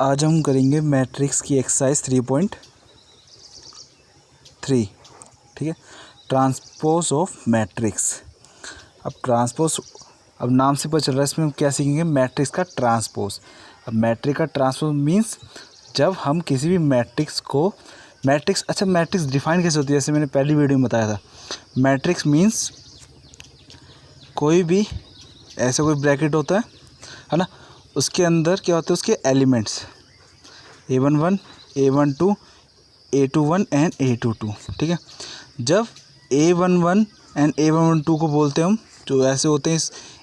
आज हम करेंगे मैट्रिक्स की एक्सरसाइज 3.3। ठीक है, ट्रांसपोज ऑफ मैट्रिक्स। अब नाम से पता चल रहा है, इसमें हम क्या सीखेंगे, मैट्रिक्स का ट्रांसपोज। अब मैट्रिक्स का ट्रांसपोज मीन्स जब हम किसी भी मैट्रिक्स को मैट्रिक्स डिफाइन कैसे होती है, जैसे मैंने पहली वीडियो में बताया था। मैट्रिक्स मीन्स कोई भी ऐसा कोई ब्रैकेट होता है ना, उसके अंदर क्या होते हैं, उसके elements A11, A12, A21 and A22। ठीक है, जब A11 एंड A12 को बोलते हैं हम, जो ऐसे होते हैं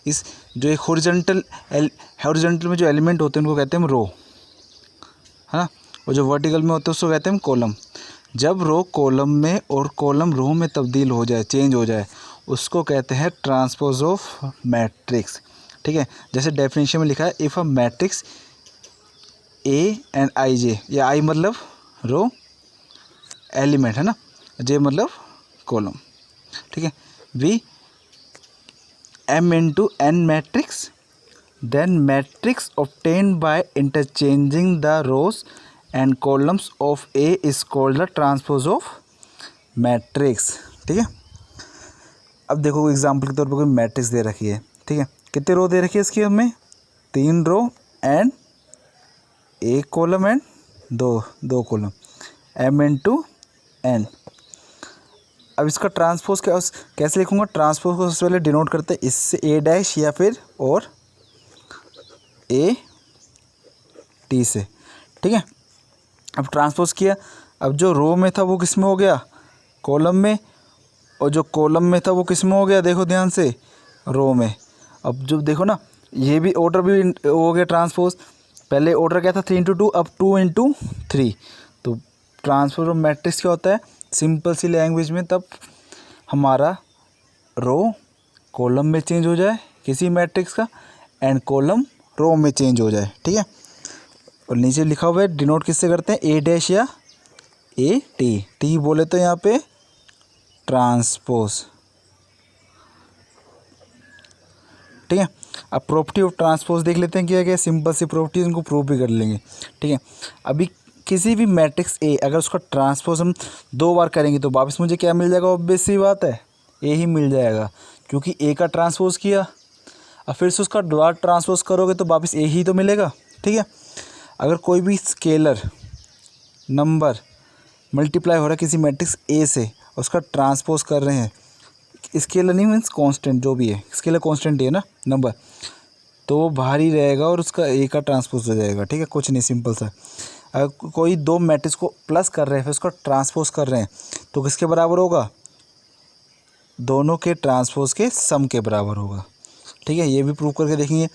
इस जो एक हॉरिजॉन्टल में जो एलिमेंट होते हैं उनको कहते हैं हम रो, है ना, और जो वर्टिकल में होते हैं उसको कहते हैं हम कॉलम। जब रो कॉलम में और कॉलम रो में तब्दील हो जाए, चेंज हो जाए, उसको कहते हैं ट्रांसपोज ऑफ मैट्रिक्स। ठीक है, जैसे डेफिनेशन में लिखा है, if a matrix A and IJ, या I मतलब रो, एलिमेंट है ना, J मतलब कॉलम। ठीक है, V M into N matrix, then matrix obtained by interchanging the rows and columns of A is called the transpose of matrix। ठीक है, अब देखो एग्जांपल के तौर पर कोई मैट्रिक्स दे रखी है। ठीक है, कितने रो दे रखी है इसकी, हमें 3 रो एंड 1 कॉलम एंड दो कॉलम, M into N। अब इसका ट्रांसपोज कैसे लिखूंगा, ट्रांसपोज को सबसे पहले डिनोट करते हैं इससे A डैश या फिर और A T से। ठीक है, अब ट्रांसपोज किया, अब जो रो में था वो किस में हो गया, कॉलम में, और जो कॉलम में था वो किस में हो गया, देखो ध्यान से, रो में। अब जो देखो ना, ये भी ऑर्डर भी हो गया ट्रांसपोज। पहले ऑर्डर क्या था, 3 into 2, अब 2 into 3। तो ट्रांसपोज ऑफ मैट्रिक्स क्या होता है, सिंपल सी लैंग्वेज में, तब हमारा रो कॉलम में चेंज हो जाए किसी मैट्रिक्स का, एंड कॉलम रो में चेंज हो जाए। ठीक है, और नीचे लिखा हुआ है, डिनोट किससे करते हैं, A डैश या A T बोले तो यहाँ पे ट्रांसपोज। ठीक है, अब प्रॉपर्टी ऑफ ट्रांसपोज देख लेते हैं, क्या क्या सिंपल सी प्रॉपर्टी, उनको प्रूव भी कर लेंगे। ठीक है, अभी किसी भी मैट्रिक्स A अगर उसका ट्रांसपोज हम 2 बार करेंगे तो वापस मुझे क्या मिल जाएगा, ऑब्वियस सी बात है, A ही मिल जाएगा, क्योंकि A का ट्रांसपोज किया, अब फिर से उसका दोबारा ट्रांसपोज करोगे तो वापस A ही तो मिलेगा। ठीक है, अगर कोई भी स्केलर नंबर मल्टीप्लाई हो रहा है किसी मैट्रिक्स A से, उसका ट्रांसपोज कर रहे हैं, स्केलर नहीं मीन्स कांस्टेंट, जो भी है स्केलर कांस्टेंट है ना नंबर, तो वो बाहर ही रहेगा और उसका A का ट्रांसपोज हो जाएगा। ठीक है, कुछ नहीं, सिंपल सा। अगर कोई 2 मैट्रिक्स को प्लस कर रहे हैं फिर उसका ट्रांसपोज कर रहे हैं, तो किसके बराबर होगा, दोनों के ट्रांसपोज के सम के बराबर होगा। ठीक है, ये भी प्रूव करके देखेंगे।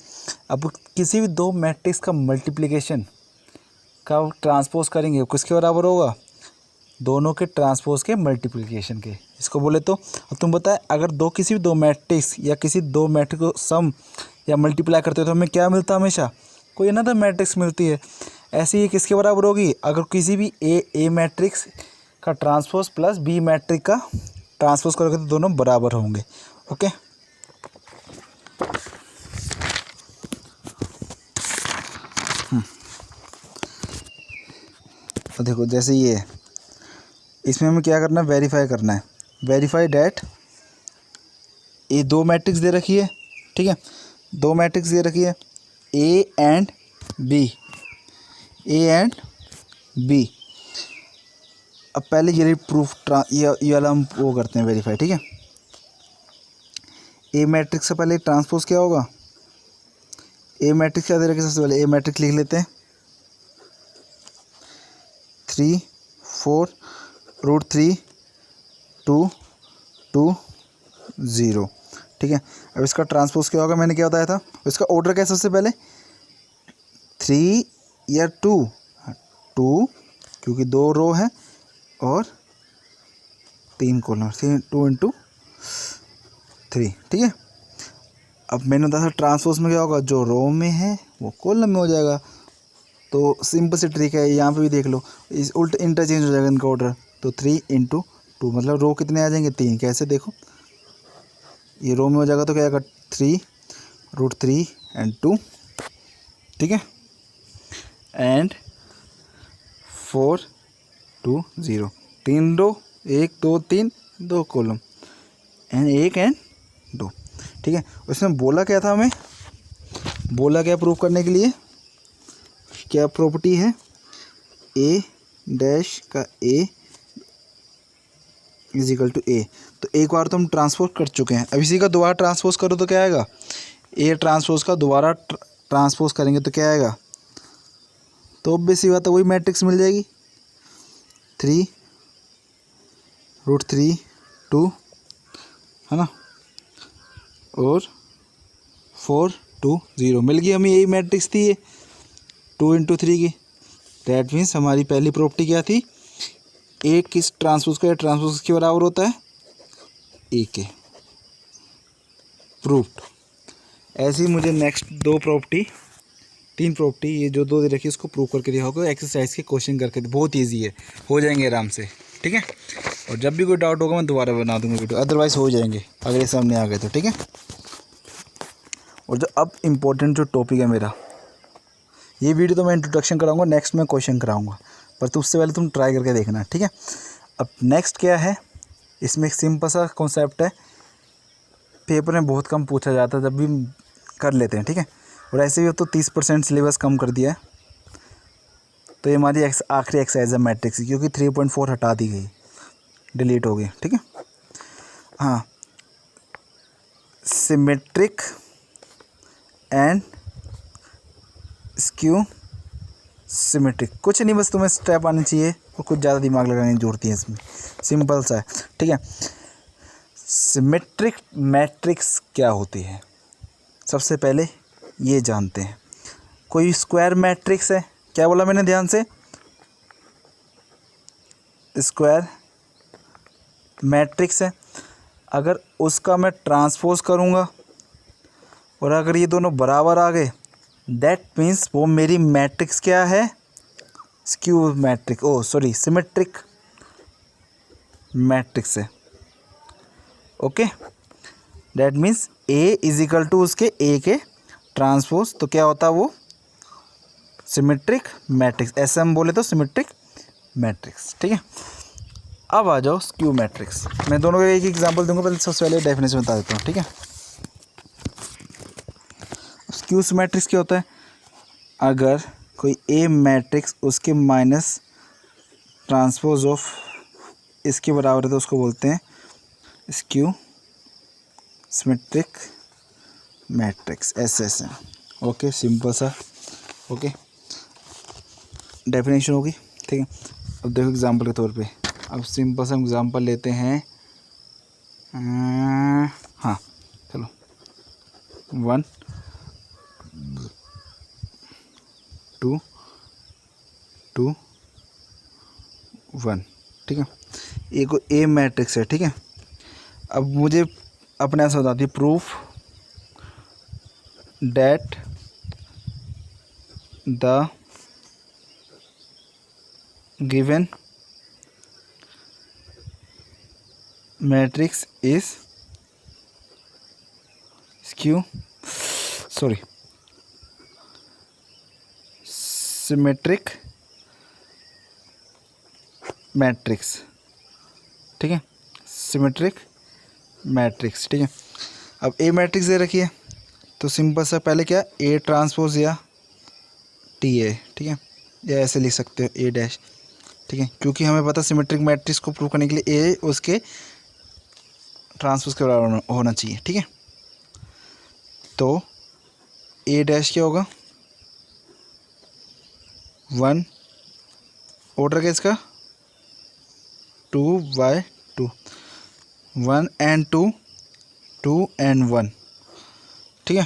अब किसी भी 2 मैट्रिक्स का मल्टीप्लिकेशन का ट्रांसपोज करेंगे, किसके बराबर होगा, दोनों के ट्रांसपोज के मल्टीप्लिकेशन के, इसको बोले तो। अब तुम बताए, अगर किसी भी 2 मैट्रिक्स या किसी 2 मैट्रिक्स को सम या मल्टीप्लाई करते हो तो हमें क्या मिलता है, हमेशा कोई अनदर मैट्रिक्स मिलती है। ऐसे ही किसके बराबर होगी, अगर किसी भी ए मैट्रिक्स का ट्रांसपोज प्लस B मैट्रिक्स का ट्रांसपोज करोगे तो दोनों बराबर होंगे। ओके, तो देखो जैसे ये है, इसमें हमें क्या करना है, वेरीफाई करना है, वेरीफाई डैट ये 2 मैट्रिक्स दे रखी है। ठीक है, 2 मैट्रिक्स दे रखी है, A and B, A and B। अब पहले ये प्रूफ ये वाला हम वो करते हैं, वेरीफाई। ठीक है, A मैट्रिक्स से पहले ट्रांसपोज क्या होगा, A मैट्रिक्स क्या दे रखी है, सबसे पहले A मैट्रिक्स लिख लेते हैं, 3 4 √3 2 2 0। ठीक है, अब इसका ट्रांसपोज क्या होगा, मैंने क्या बताया था, इसका ऑर्डर क्या है, सबसे पहले 3 या 2, क्योंकि 2 रो है और 3 कॉलम, 2 into 3। ठीक है, अब मैंने बताया था ट्रांसपोज में क्या होगा, जो रो में है वो कॉलम में हो जाएगा। तो सिंपल सी ट्रिक है, यहाँ पे भी देख लो, इस उल्ट इंटरचेंज हो जाएगा इनका ऑर्डर, तो 3 into 2 मतलब रो कितने आ जाएंगे, 3। कैसे, देखो ये रो में हो जाएगा तो क्या आएगा, 3 √3 एंड 2। ठीक है, and 4 2 0, 3 row, 1 2 3, 2 column and 1 and 2। ठीक है, उसमें बोला क्या था हमें, बोला क्या प्रूव करने के लिए, क्या प्रॉपर्टी है, ए डैश का ए इज इक्वल टू ए। तो एक बार तो हम ट्रांसपोज कर चुके हैं, अब इसी का दोबारा ट्रांसपोज करो तो क्या आएगा, ए ट्रांसपोज का दोबारा ट्रांसपोज करेंगे तो क्या आएगा, तो ऑब्वियस सी बात है वही मैट्रिक्स मिल जाएगी, 3√3 2 है ना, और 4 2 0 मिल गई हमें, यही मैट्रिक्स थी ये 2 × 3 की। दैट मीन्स हमारी पहली प्रॉपर्टी क्या थी, ए किस ट्रांसपोज का ट्रांसपोज के बराबर होता है, ए के, प्रूव्ड। ऐसे ही मुझे नेक्स्ट तीन प्रॉपर्टी ये जो दो दे रखी है उसको प्रूव करके दिया होगा, एक्सरसाइज के क्वेश्चन करके, बहुत ईजी है, हो जाएंगे आराम से। ठीक है, और जब भी कोई डाउट होगा मैं दोबारा बना दूंगा वीडियो, अदरवाइज हो जाएंगे अगर ये सामने आ गए तो। ठीक है, और जो अब इम्पोर्टेंट जो टॉपिक है मेरा, ये वीडियो तो मैं इंट्रोडक्शन कराऊंगा, नेक्स्ट में क्वेश्चन कराऊंगा, पर तो उससे पहले तुम ट्राई करके देखना। ठीक है, अब नेक्स्ट क्या है, इसमें एक सिंपल सा कॉन्सेप्ट है, पेपर में बहुत कम पूछा जाता है, जब भी कर लेते हैं। ठीक है, और ऐसे भी अब तो 30% सिलेबस कम कर दिया है, तो ये हमारी आखिरी एक्सरसाइज है मैट्रिक्स की, क्योंकि 3.4 हटा दी गई, डिलीट हो गई। ठीक है, हाँ, सिमेट्रिक एंड स्क्यू सिमेट्रिक, कुछ नहीं, बस तुम्हें स्टेप आनी चाहिए और कुछ ज़्यादा दिमाग लगाने की जरूरत है इसमें, सिंपल सा है। ठीक है, सिमेट्रिक मैट्रिक्स क्या होती है, सबसे पहले ये जानते हैं। कोई स्क्वायर मैट्रिक्स है, क्या बोला मैंने ध्यान से, स्क्वायर मैट्रिक्स है, अगर उसका मैं ट्रांसपोज करूँगा और अगर ये दोनों बराबर आ गए, दैट मीन्स वो मेरी मैट्रिक्स क्या है, स्क्यू मैट्रिक्स, सिमेट्रिक मैट्रिक्स है। Okay, that means A is equal to उसके ए के ट्रांसपोज, तो क्या होता है वो सिमेट्रिक मैट्रिक्स, ऐसे हम बोले तो सिमेट्रिक मैट्रिक्स। ठीक है, अब आ जाओ स्क्यू मैट्रिक्स, मैं दोनों का एक एग्जांपल दूंगा, पहले सबसे पहले डेफिनेशन बता देता हूँ। ठीक है, स्क्यू मैट्रिक्स क्या होता है, अगर कोई ए मैट्रिक्स उसके माइनस ट्रांसपोज ऑफ इसके बराबर है तो उसको बोलते हैं स्क्यू सिमेट्रिक मैट्रिक्स, ऐसे। ओके, सिंपल सा, ओके, डेफिनेशन होगी। ठीक है, अब देखो एग्जांपल के तौर पे, अब सिंपल सा एग्जांपल लेते हैं, हाँ चलो, 1 2 2 1। ठीक है, एक ए मैट्रिक्स है। ठीक है, अब मुझे अपने से बताती है, proof that the given matrix is symmetric matrix. ठीक है, सिमेट्रिक मैट्रिक्स। ठीक है, अब ए मैट्रिक्स दे रखी है, तो सिंपल सा पहले क्या, ए ट्रांसपोज या टी ए। ठीक है, या ऐसे लिख सकते हो ए डैश। ठीक है, क्योंकि हमें पता सिमेट्रिक मैट्रिक्स को प्रूव करने के लिए ए उसके ट्रांसपोज के बराबर होना चाहिए। ठीक है, तो ए डैश क्या होगा, 1 ऑर्डर क्या इसका 2/2, 1 and 2, 2 and 1। ठीक है,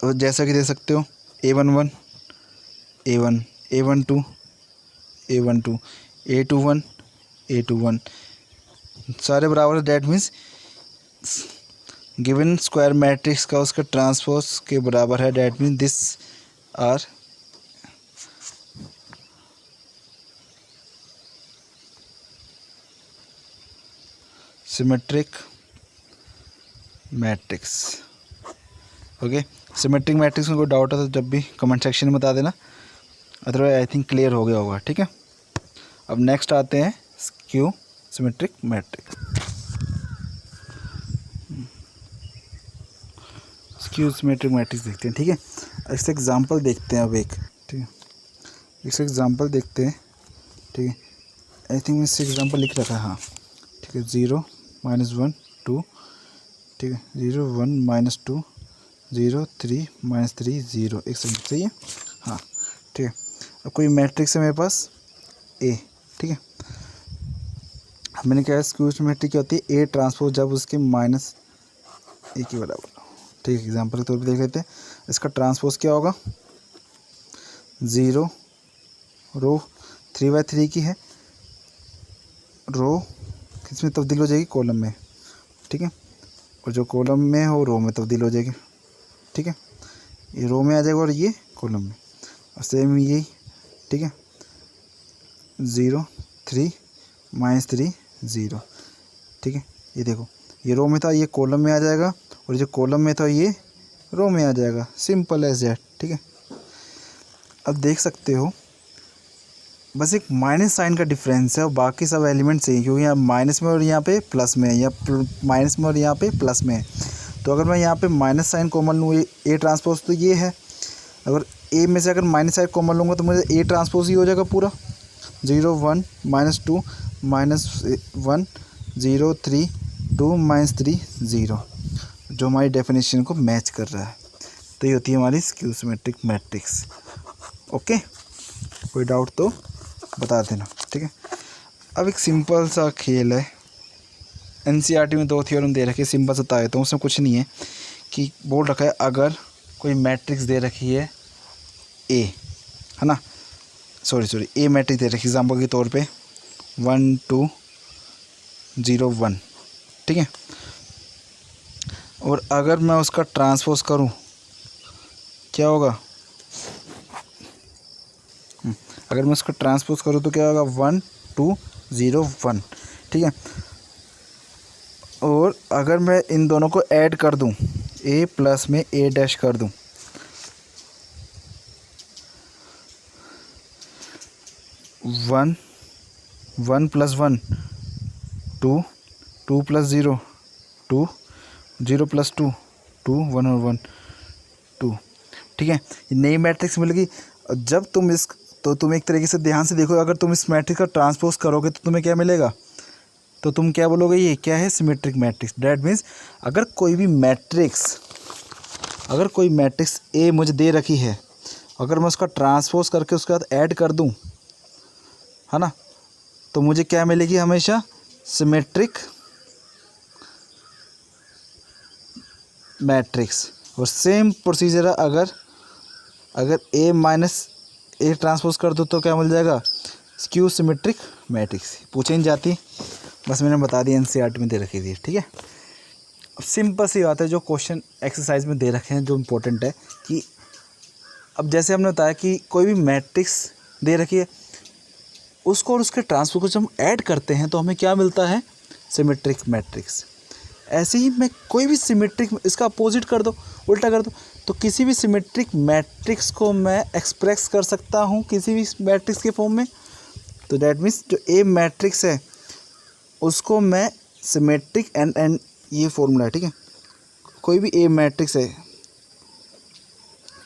तो जैसा कि दे सकते हो A11 A1 A12 A12 A21 A21 सारे बराबर। That means given square matrix का उसका ट्रांसपोज के बराबर है। That means this are symmetric matrix. Okay, symmetric matrix में कोई डाउट है तो जब भी कमेंट सेक्शन में बता देना, अदरवाइज आई थिंक क्लियर हो गया होगा। ठीक है, अब नेक्स्ट आते हैं skew symmetric matrix. Skew symmetric matrix देखते हैं। ठीक है, इससे एग्जांपल देखते हैं अब एक। ठीक है, इससे एग्जांपल देखते हैं। ठीक है, आई थिंक इससे एग्जांपल लिख रखा है। हाँ ठीक है, 0 -1 2। ठीक है, 0 1 -2 0 3 -3 0। एक सेकंड, सही है। हाँ ठीक है, अब कोई मैट्रिक्स है मेरे पास ए। ठीक है, मैंने कहा स्क्यू सिमेट्रिक क्या होती है, ए ट्रांसपोज जब उसके -a के बराबर। ठीक है, एग्जांपल के तौर पे देख लेते हैं। इसका ट्रांसपोज क्या होगा, 0 रो 3/3 की है, रो किस में तब्दील हो जाएगी, कॉलम में। ठीक है, और जो कॉलम में है वो रो में तब्दील हो जाएगी। ठीक है, ये रो में आ जाएगा और ये कॉलम में, और सेम यही। ठीक है, 0 3 -3 0। ठीक है, ये देखो, ये रो में था, ये कॉलम में आ जाएगा, और जो कॉलम में था ये रो में आ जाएगा। Simple as that. ठीक है, अब देख सकते हो बस एक माइनस साइन का डिफरेंस है, और बाकी सब एलिमेंट सही, क्योंकि यहाँ माइनस में और यहाँ पे प्लस में है, या माइनस में और यहाँ पे प्लस में है। तो अगर मैं यहाँ पे माइनस साइन कॉमन लूँ, ए ट्रांसपोज तो ये है। अगर ए में से अगर माइनस साइन कॉमन लूँगा तो मुझे ए ट्रांसपोज ही हो जाएगा पूरा। 0 1 -2 -1 0 3 2 -3 0, जो हमारी डेफिनेशन को मैच कर रहा है। तो ये होती है हमारी स्क्यू सिमेट्रिक मैट्रिक्स। ओके, कोई डाउट तो बता देना। ठीक है, अब एक सिंपल सा खेल है, एनसीईआरटी में 2 थ्योरम दे रखे, सिंपल सा था तो उसमें कुछ नहीं है कि बोल रखा है अगर कोई मैट्रिक्स दे रखी है ए, है ना, सॉरी ए मैट्रिक्स दे रखी एग्जाम्पल के तौर पे 1 2 0 1। ठीक है, और अगर मैं उसका ट्रांसपोज करूं क्या होगा, अगर मैं उसका ट्रांसपोज करूं तो क्या होगा, 1 2 0 1। ठीक है, और अगर मैं इन दोनों को ऐड कर दूं, a प्लस में a डैश कर दूं, वन 1 + 1 2 2 + 0 2 0 + 2 2 1 और 1 2। ठीक है, ये नई मैट्रिक्स मिल गई। जब तुम तो तुम एक तरीके से ध्यान से देखो, अगर तुम इस मैट्रिक्स का ट्रांसपोज करोगे तो तुम्हें क्या मिलेगा, तो तुम क्या बोलोगे, ये क्या है, सिमेट्रिक मैट्रिक्स। डैट मीन्स अगर कोई मैट्रिक्स ए मुझे दे रखी है, अगर मैं उसका ट्रांसपोज करके उसके बाद ऐड कर दूं, है ना, तो मुझे क्या मिलेगी, हमेशा सिमेट्रिक मैट्रिक्स। और सेम प्रोसीजर है, अगर ए माइनस ए ट्रांसपोज कर दो तो क्या मिल जाएगा, स्क्यू सिमेट्रिक मैट्रिक्स। पूछे नहीं जाती, बस मैंने बता दिया, एनसीईआरटी में दे रखी थी। ठीक है, अब सिंपल सी बात है, जो क्वेश्चन एक्सरसाइज में दे रखे हैं जो इम्पोर्टेंट है कि अब जैसे हमने बताया कि कोई भी मैट्रिक्स दे रखी है, उसको और उसके ट्रांसपोज को जब हम ऐड करते हैं तो हमें क्या मिलता है, सिमेट्रिक मैट्रिक्स। ऐसे ही मैं कोई भी सिमेट्रिक, इसका अपोजिट कर दो, उल्टा कर दो, तो किसी भी सिमेट्रिक मैट्रिक्स को मैं एक्सप्रेस कर सकता हूँ किसी भी मैट्रिक्स के फॉर्म में। तो डैट मीन्स जो ए मैट्रिक्स है उसको मैं सिमेट्रिक एंड ये फॉर्मूला है। ठीक है, कोई भी ए मैट्रिक्स है,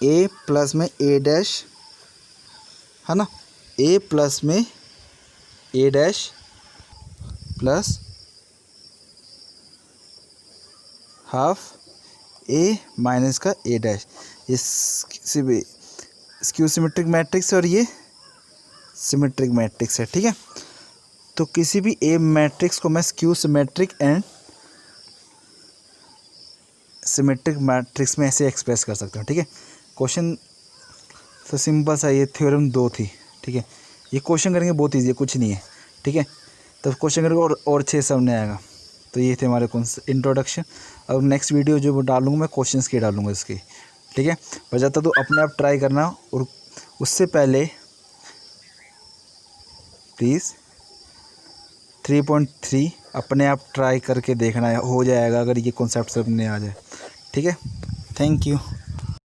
ए प्लस में ए डैश, है ना, ए प्लस में ए डैश प्लस हाफ ए माइनस का ए डैश, ये स्क्यू सिमेट्रिक मैट्रिक्स है और ये सिमेट्रिक मैट्रिक्स है। ठीक है, तो किसी भी ए मैट्रिक्स को मैं skew symmetric and symmetric matrix में ऐसे एक्सप्रेस कर सकता हूँ। ठीक है, क्वेश्चन तो सिंपल सा, ये थ्योरम 2 थी। ठीक है, ये क्वेश्चन करेंगे बहुत ईजी है, कुछ नहीं है। ठीक है, तो क्वेश्चन करेंगे और 6 सामने आएगा। तो ये थे हमारे इंट्रोडक्शन। अब नेक्स्ट वीडियो जो डालूंगा मैं क्वेश्चंस की डालूंगा इसकी। ठीक है, बजाता तो अपने आप ट्राई करना, और उससे पहले प्लीज़ 3.3 अपने आप ट्राई करके देखना है, हो जाएगा अगर ये कॉन्सेप्ट अपने आ जाए। ठीक है, थैंक यू।